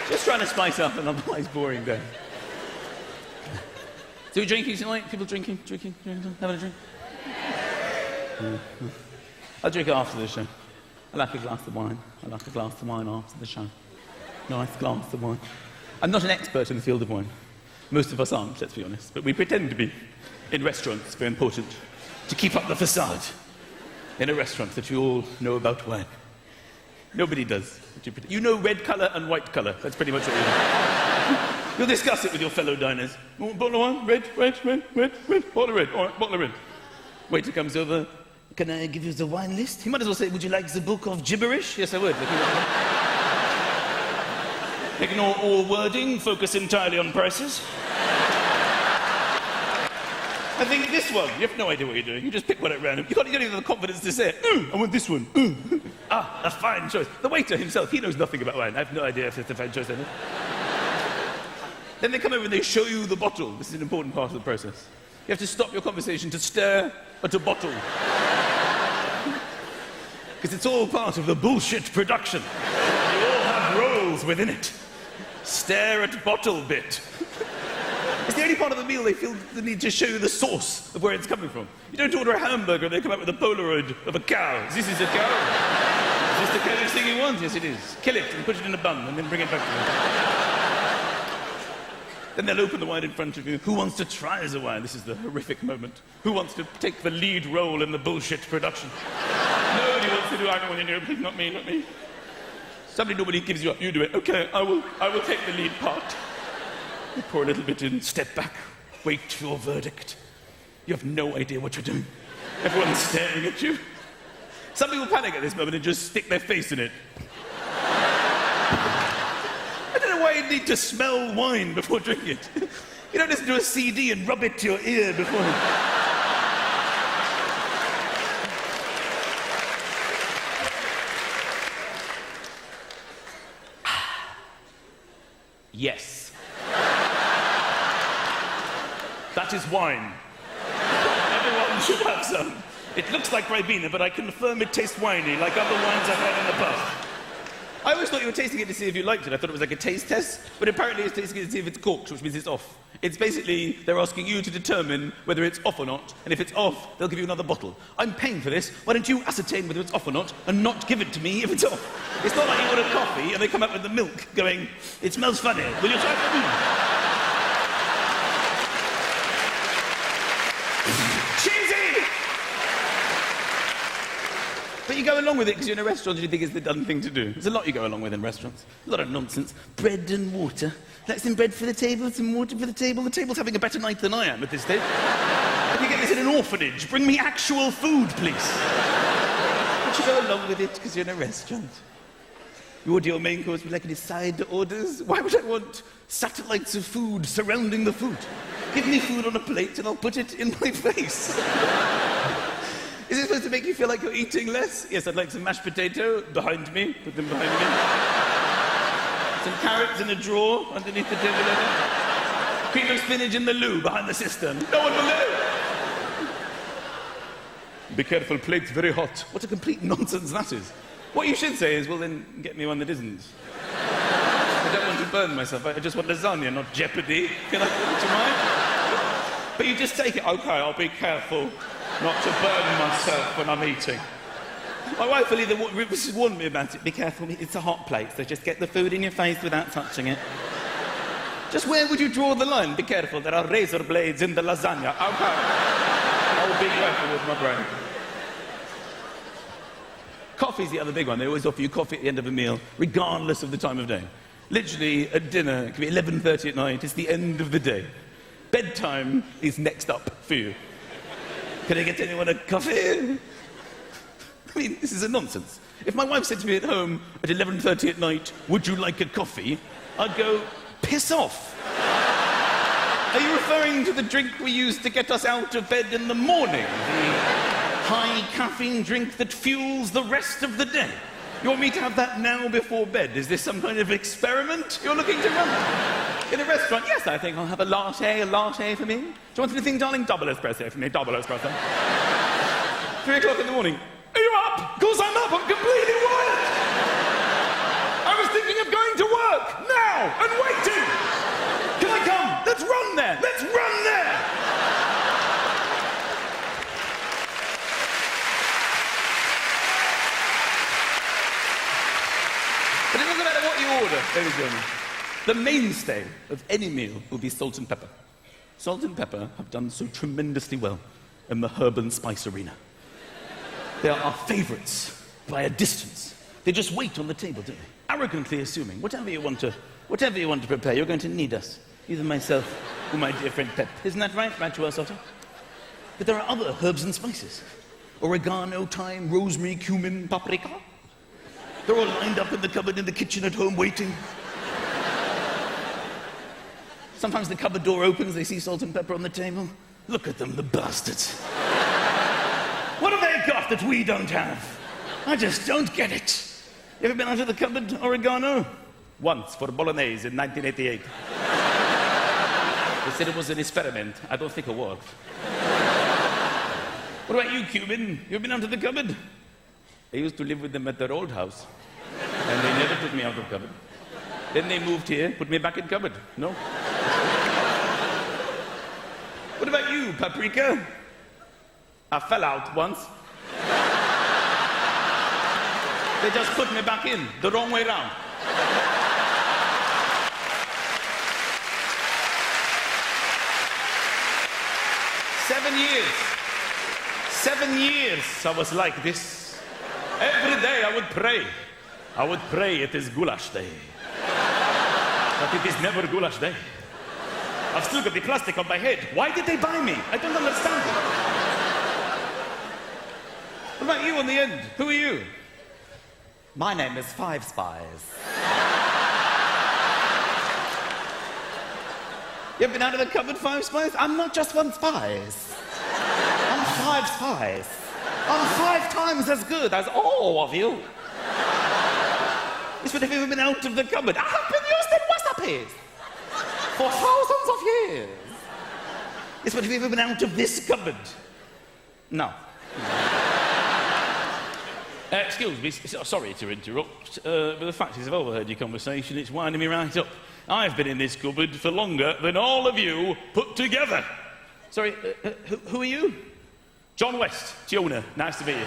Just trying to spice up an otherwise boring day. So we drinking tonight? People drinking, having a drink? I'll drink it after the show. I like a glass of wine. I like a glass of wine after the show. Nice glass of wine. I'm not an expert in the field of wine. Most of us aren't, let's be honest. But we pretend to be. In restaurants, it's very important to keep up the facade. In a restaurant that you all know about wine. Nobody does. You know red colour and white colour. That's pretty much what you know. You'll discuss it with your fellow diners. Bottle of wine? Red. Bottle of red. All right, bottle of red. Waiter comes over. Can I give you the wine list? He might as well say, would you like the book of gibberish? Yes, I would. Ignore all wording, focus entirely on prices. I think this one. You have no idea what you're doing. You just pick one at random. You can't even have the confidence to say, I want this one. Ah, a fine choice. The waiter himself, he knows nothing about wine. I have no idea if it's a fine choice or not. Then they come over and they show you the bottle. This is an important part of the process. You have to stop your conversation to stare at a bottle. Because it's all part of the bullshit production. You all have roles within it. Stare at bottle bit. It's the only part of the meal they feel the need to show you the source of where it's coming from. You don't order a hamburger and they come out with a Polaroid of a cow. Is this a cow? Is this the kind of thing you want? Yes, it is. Kill it and put it in a bun and then bring it back to them. Then they'll open the wine in front of you. Who wants to try the wine? This is the horrific moment. Who wants to take the lead role in the bullshit production? Nobody wants to do. I don't want to do it. Please, not me, not me. Somebody normally gives you up. You do it. Okay, I will take the lead part. You pour a little bit in, step back, wait for your verdict. You have no idea what you're doing. Everyone's staring at you. Some people panic at this moment and just stick their face in it. I don't know why you need to smell wine before drinking it. You don't listen to a CD and rub it to your ear before. Yes. That is wine. Everyone should have some. It looks like Ribena, but I confirm it tastes winey, like other wines I've had in the past. I always thought you were tasting it to see if you liked it. I thought it was like a taste test, but apparently it's tasting it to see if it's corked, which means it's off. It's basically, they're asking you to determine whether it's off or not, and if it's off, they'll give you another bottle. I'm paying for this. Why don't you ascertain whether it's off or not, and not give it to me if it's off? It's not like you order coffee, and they come up with the milk, going, it smells funny. Will you try it? But you go along with it because you're in a restaurant and you think it's the done thing to do. There's a lot you go along with in restaurants. A lot of nonsense. Bread and water. Like some bread for the table, some water for the table. The table's having a better night than I am at this stage. Can you get this in an orphanage? Bring me actual food, please. But you go along with it because you're in a restaurant. You order your main course with like any side orders. Why would I want satellites of food surrounding the food? Give me food on a plate and I'll put it in my face. Is it supposed to make you feel like you're eating less? Yes, I'd like some mashed potato behind me. Put them behind me. Some carrots in a drawer underneath the table. Cream of spinach in the loo behind the cistern. No one will know. Be careful, plate's very hot. What a complete nonsense that is. What you should say is, well, then get me one that isn't. I don't want to burn myself. I just want lasagna, not Jeopardy. Can I put it to mind? But you just take it. Okay, I'll be careful not to burn myself when I'm eating. My wife will either warn me about it. Be careful, it's a hot plate, so just get the food in your face without touching it. Just where would you draw the line? Be careful, there are razor blades in the lasagna. Okay. I'll be careful with my brain. Coffee's the other big one. They always offer you coffee at the end of a meal, regardless of the time of day. Literally, at dinner, it can be 11:30 at night, it's the end of the day. Bedtime is next up for you. Can I get anyone a coffee? I mean, this is a nonsense. If my wife said to me at home at 11:30 at night, would you like a coffee? I'd go, piss off. Are you referring to the drink we use to get us out of bed in the morning? The high caffeine drink that fuels the rest of the day? You want me to have that now before bed? Is this some kind of experiment you're looking to run? In a restaurant, yes, I think I'll have a latte for me. Do you want anything, darling? Double espresso for me, double espresso. 3 o'clock in the morning. Are you up? Of course I'm up, I'm completely wired. I was thinking of going to work, now. there. Let's run there. But it doesn't matter what you order, ladies and gentlemen. The mainstay of any meal will be salt and pepper. Salt and pepper have done so tremendously well in the herb and spice arena. They are our favourites by a distance. They just wait on the table, don't they? Arrogantly assuming whatever you want to prepare, you're going to need us. Either myself or my dear friend Pep. Isn't that right, Matua Soto? But there are other herbs and spices. Oregano, thyme, rosemary, cumin, paprika. They're all lined up in the cupboard in the kitchen at home waiting. Sometimes the cupboard door opens, they see salt and pepper on the table. Look at them, the bastards. What have they got that we don't have? I just don't get it. You ever been out of the cupboard, oregano? Once, for bolognese in 1988. They said it was an experiment. I don't think it worked. What about you, cumin? You ever been out of the cupboard? I used to live with them at their old house. And they never took me out of cupboard. Then they moved here, put me back in cupboard. No? What about you, paprika? I fell out once. They just put me back in, the wrong way round. Seven years I was like this. Every day I would pray. I would pray it is goulash day. But it is never goulash day. I've still got the plastic on my head. Why did they buy me? I don't understand it. What about you on the end? Who are you? My name is Five Spies. You ever been out of the cupboard, Five Spies? I'm not just one spice. I'm five spies. I'm 5 times as good as all of you. Yes, but have you ever been out of the cupboard? I have been used in recipes for thousands of years. Yes, but have you ever been out of this cupboard? No. Excuse me, sorry to interrupt, but the fact is I've overheard your conversation, it's winding me right up. I've been in this cupboard for longer than all of you put together. Sorry, who are you? John West, Tiona, nice to meet you.